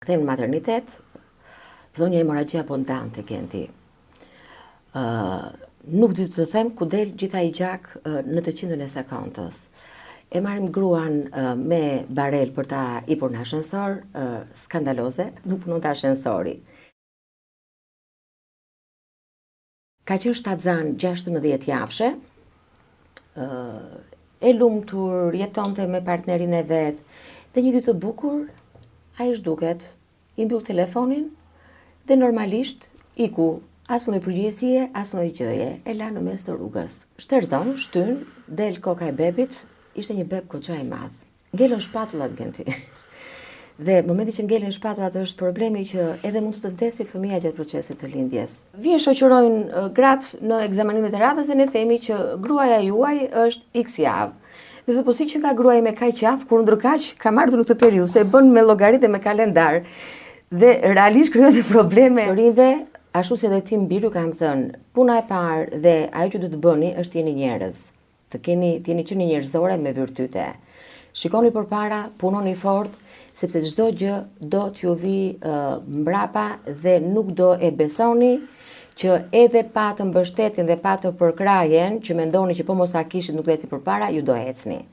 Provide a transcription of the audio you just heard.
Kthejmë në maternitet, fillon një hemoragjia abondante Genti. Nuk di të them ku del gjitha i gjak në të qindën e sekondës. E marrim gruan me barel për ta ipur në ashensor, skandaloze, nuk punon të ashensori. Ka qenë shtatzan 16 javshe, e lumtur, jetonte me partnerin e vet, dhe një ditë të bukur, ai zhduket, i mbyll telefonin dhe normalisht iku, as lloj përgjegjësie, as lloj gjëje, e la në mes të rrugës. Shterzon, shtyn, del koka e bebit, ishte një beb goxha i madh. Ngelën shpatullat Genti. Dhe momenti që ngelen shpatullat është problemi që edhe mund të vdesë fëmia gjatë procesit të lindjes. Vjen shoqërojnë gratë në ekzamenimet e radhës dhe ne themi që gruaja juaj është X javë. Dhe dhe po si që nga gruaja me kaq javë, kur ndërkaq ka marrë në këtë periudhë, se e bën me llogaritë dhe me kalendar. Dhe realisht krijohet probleme të rinjve, ashtu si edhe tim Biru kam thënë, puna e parë dhe ajo që duhet të bëni është jeni njerëz. Të jeni qenë njerëzore me virtyte. Shikoni përpara, punoni fort, sepse çdo gjë do t'ju vi mbrapa dhe nuk do e besoni që edhe pa të mbështetjen dhe pa të përkrajen që mendoni që po mos ta kishit nuk eci përpara, ju do ecni.